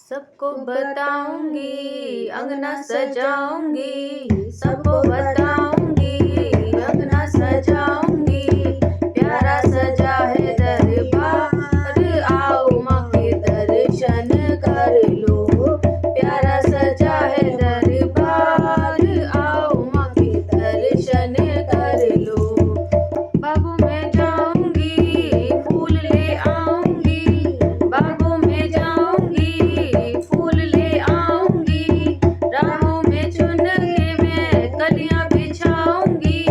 सबको बताऊंगी, अंगना सजाऊंगी, सबको बताऊंगी, अंगना सजाऊंगी। प्यारा सजा है दरबार, आओ माँ के दर्शन कर लो। प्यारा सजा है दरबार, आओ माँ के दर्शन कर लो। बागों में जाऊंगी, फूल ले आऊंगी, बागों में जाऊंगी, फूल ले आऊंगी। राहों में चुन के मैं कलियां बिछाऊंगी,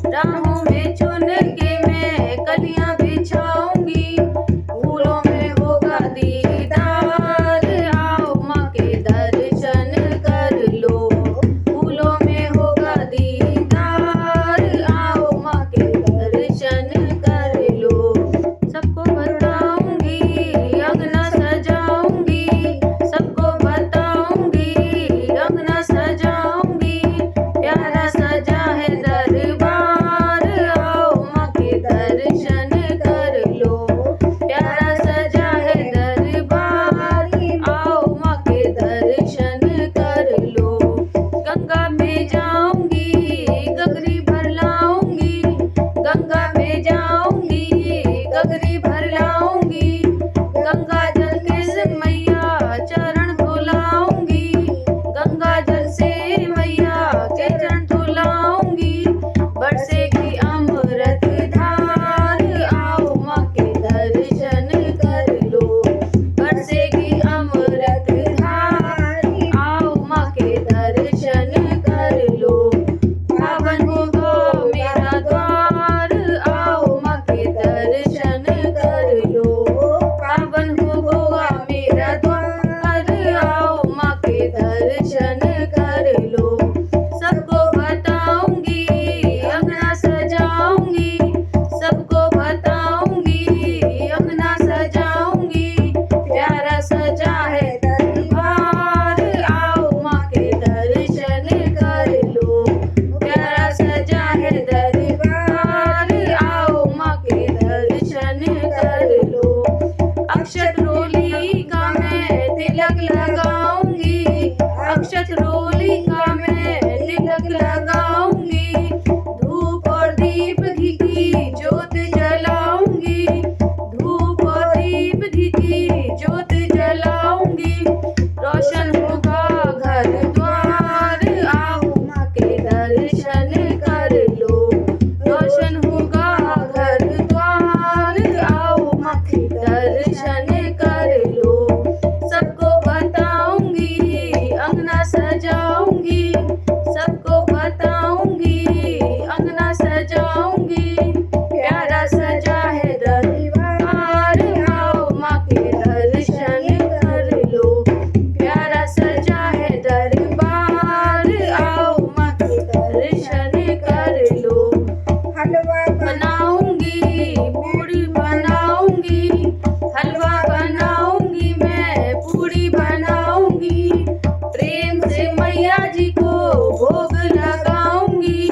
राहों में चुन के मैं कलियां बिछाऊंगी। फूलों में होगा दीदार, आओ माँ के दर्शन कर लो। फूलों में होगा दीदार, आओ माँ के दर्शन कर लो। सबको बताऊंगी, अंगना सजाऊंगी, सबको बताऊंगी, अंगना सजाऊंगी। प्यारा सजा है दरबार, आओ माँ के दर्शन कर लो। प्यारा सजा है दरबार, आओ माँ के दर्शन कर लो। गंगा में जाऊंगी, गगरी भर लाऊंगी, गंगा में जाऊंगी, गगरी भर लाऊंगी। गंगा जल के मैया चरण धुलाऊंगी, गंगा जल से मैया के चरण धुलाऊंगी। बरसेगी अमृत धार, आओ माँ के दर्शन कर लो। बरसेगी अमृत धार, आओ माँ के दर्शन कर लो। पावन होगा मेरा द्वार, आओ माँ के दर्शन कर लो। पावन होगा मेरा द्वार, आओ माँ के दर्शन कर लो। सबको बताऊंगी, अंगना सजाऊंगी, सबको बताऊंगी, अंगना सजाऊंगी। प्यारा सजा है दरबार, आओ माँ के दर्शन कर लो। प्यारा सजा है दरबार, आओ माँ के दर्शन कर लो। अक्षत रोली का मैं तिलक लगाऊंगी, अक्षत रोली का मैं तिलक लगाऊंगी। धूप और दीप घी की ज्योत जलाऊंगी, धूप और दीप घी की ज्योत जलाऊंगी। रोशन होगा घर द्वार, आओ माँ के दर्शन कर लो। रोशन होगा घर द्वार, आओ माँ के दर्शन कर लो। सबको बताऊंगी, अंगना सजाऊंगी, सबको बताऊंगी, अंगना सजाऊंगी। प्यारा सजा है दरबार, आओ माँ के दर्शन कर लो। प्यारा सजा है दरबार, आओ माँ के दर्शन कर लो। हलवा बनाऊंगी, पूड़ी बनाऊंगी, हलवा बनाऊंगी, मैं पूड़ी बनाऊंगी। प्रेम से मैया जी को भोग लगाऊंगी,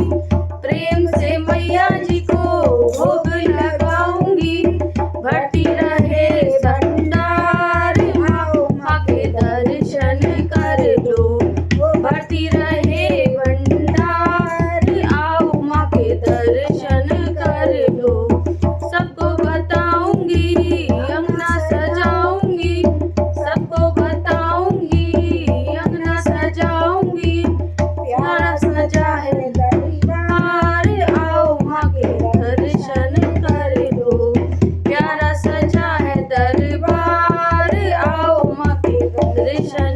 प्रेम से मैया जी को भोग लगाऊंगी। भरती रहे भंडार, आओ माँ के दर्शन कर लो। भरती रहे भंडार, आओ माँ के दर्शन कर लो। सबको बताऊंगी, अंगना सजाऊंगी, सबको बताऊंगी, अंगना सजाऊंगी। प्यारा सजा है दरबार, आओ माँ के दर्शन कर लो। प्यारा सजा है दरबार, आओ माँ के दर्शन